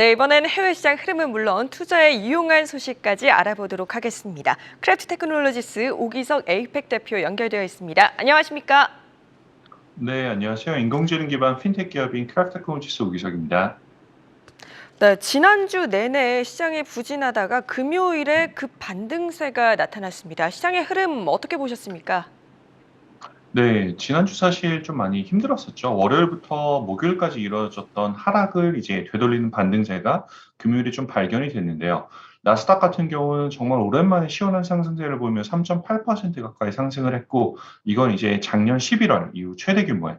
네, 이번엔 해외 시장 흐름은 물론 투자에 유용한 소식까지 알아보도록 하겠습니다. 크래프트 테크놀로지스 오기석 에이펙 대표 연결되어 있습니다. 안녕하십니까? 네, 안녕하세요. 인공지능 기반 핀텍 기업인 크래프테크놀로지스 오기석입니다. 네, 지난주 내내 시장이 부진하다가 금요일에 급 반등세가 나타났습니다. 시장의 흐름 어떻게 보셨습니까? 네, 지난주 사실 좀 많이 힘들었었죠. 월요일부터 목요일까지 이루어졌던 하락을 이제 되돌리는 반등세가 금요일에 좀 발견이 됐는데요. 나스닥 같은 경우는 정말 오랜만에 시원한 상승세를 보이며 3.8% 가까이 상승을 했고, 이건 이제 작년 11월 이후 최대 규모의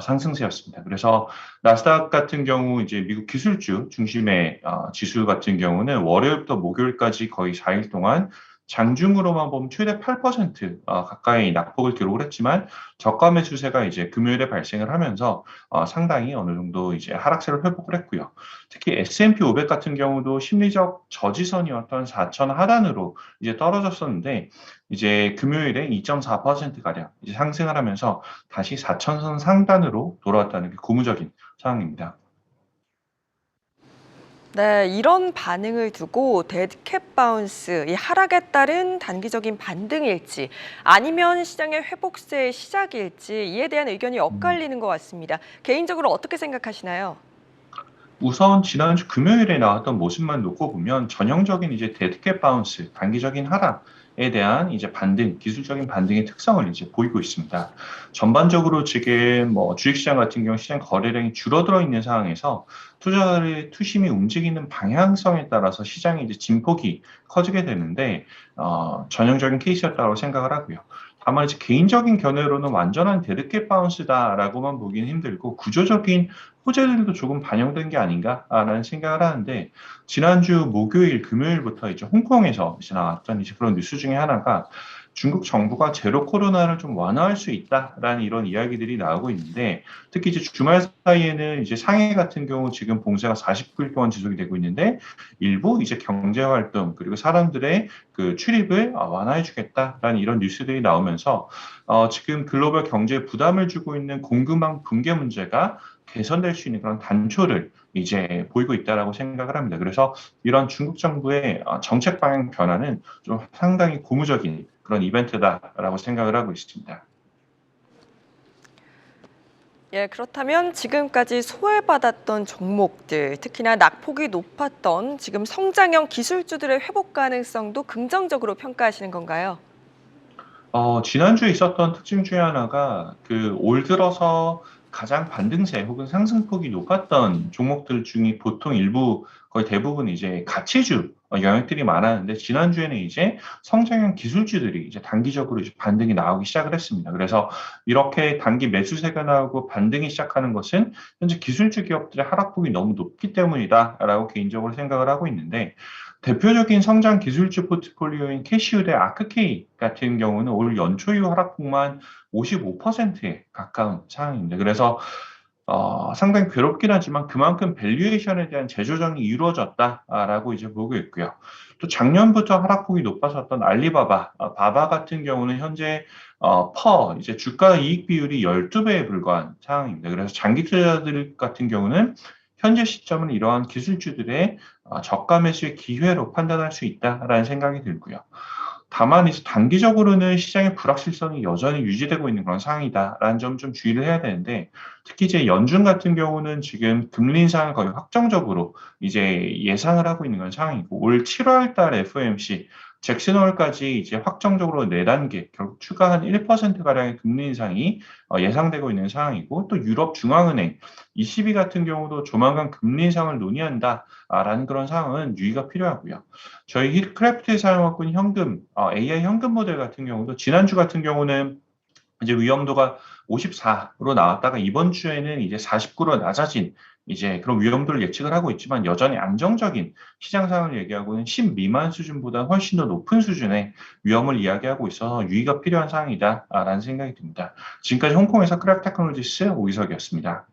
상승세였습니다. 그래서 나스닥 같은 경우 이제 미국 기술주 중심의 지수 같은 경우는 월요일부터 목요일까지 거의 4일 동안 장중으로만 보면 최대 8% 가까이 낙폭을 기록을 했지만 저가 매수세가 이제 금요일에 발생을 하면서 상당히 어느 정도 이제 하락세를 회복을 했고요. 특히 S&P 500 같은 경우도 심리적 저지선이었던 4천 하단으로 이제 떨어졌었는데 이제 금요일에 2.4% 가량 이제 상승을 하면서 다시 4천선 상단으로 돌아왔다는 게 고무적인 상황입니다. 네, 이런 반응을 두고 데드캣 바운스, 이 하락에 따른 단기적인 반등일지 아니면 시장의 회복세의 시작일지 이에 대한 의견이 엇갈리는 것 같습니다. 개인적으로 어떻게 생각하시나요? 우선 지난주 금요일에 나왔던 모습만 놓고 보면 전형적인 이제 데드캣 바운스, 단기적인 하락에 대한 이제 반등, 기술적인 반등의 특성을 이제 보이고 있습니다. 전반적으로 지금 뭐 주식시장 같은 경우 시장 거래량이 줄어들어 있는 상황에서 투자자의 투심이 움직이는 방향성에 따라서 시장의 이제 진폭이 커지게 되는데 전형적인 케이스였다고 생각을 하고요. 다만 이제 개인적인 견해로는 완전한 데드캣 바운스다라고만 보기는 힘들고 구조적인 호재들도 조금 반영된 게 아닌가라는 생각을 하는데 지난주 목요일, 금요일부터 이제 홍콩에서 이제 나왔던 이제 그런 뉴스 중에 하나가 중국 정부가 제로 코로나를 좀 완화할 수 있다라는 이런 이야기들이 나오고 있는데 특히 이제 주말 사이에는 이제 상해 같은 경우 지금 봉쇄가 49일 동안 지속이 되고 있는데 일부 이제 경제 활동 그리고 사람들의 그 출입을 완화해 주겠다라는 이런 뉴스들이 나오면서 지금 글로벌 경제에 부담을 주고 있는 공급망 붕괴 문제가 개선될 수 있는 그런 단초를 이제 보이고 있다라고 생각을 합니다. 그래서 이런 중국 정부의 정책 방향 변화는 좀 상당히 고무적인 그런 이벤트다라고 생각을 하고 있습니다. 예, 그렇다면 지금까지 소외받았던 종목들, 특히나 낙폭이 높았던 지금 성장형 기술주들의 회복 가능성도 긍정적으로 평가하시는 건가요? 지난주에 있었던 특징 중에 하나가 그 올 들어서 가장 반등세 혹은 상승폭이 높았던 종목들 중에 보통 일부 거의 대부분 이제 가치주 영역들이 많았는데 지난주에는 이제 성장형 기술주들이 이제 단기적으로 이제 반등이 나오기 시작을 했습니다. 그래서 이렇게 단기 매수세가 나오고 반등이 시작하는 것은 현재 기술주 기업들의 하락폭이 너무 높기 때문이다라고 개인적으로 생각을 하고 있는데 대표적인 성장 기술주 포트폴리오인 캐시우 대 아크케이 같은 경우는 올 연초 이후 하락폭만 55%에 가까운 상황입니다. 그래서 상당히 괴롭긴 하지만 그만큼 밸류에이션에 대한 재조정이 이루어졌다라고 이제 보고 있고요. 또 작년부터 하락폭이 높아졌던 알리바바, 바바 같은 경우는 현재 이제 주가 이익 비율이 12배에 불과한 상황입니다. 그래서 장기 투자자들 같은 경우는 현재 시점은 이러한 기술주들의 저가 매수의 기회로 판단할 수 있다라는 생각이 들고요. 다만 이제 단기적으로는 시장의 불확실성이 여전히 유지되고 있는 그런 상황이다라는 점 좀 주의를 해야 되는데 특히 이제 연준 같은 경우는 지금 금리 인상을 거의 확정적으로 이제 예상을 하고 있는 그런 상황이고 올 7월 달 FOMC 잭슨 홀까지 이제 확정적으로 4단계 결국 추가 한 1%가량의 금리 인상이 예상되고 있는 상황이고 또 유럽 중앙은행 ECB 같은 경우도 조만간 금리 인상을 논의한다라는 그런 상황은 유의가 필요하고요. 저희 힐크래프트에 사용하고 있는 현금, AI 현금 모델 같은 경우도 지난주 같은 경우는 이제 위험도가 54로 나왔다가 이번 주에는 이제 49로 낮아진 이제 그런 위험도를 예측을 하고 있지만 여전히 안정적인 시장 상황을 얘기하고는 10 미만 수준보다 훨씬 더 높은 수준의 위험을 이야기하고 있어서 유의가 필요한 상황이다라는 생각이 듭니다. 지금까지 홍콩에서 크래프트 테크놀로지스 오이석이었습니다.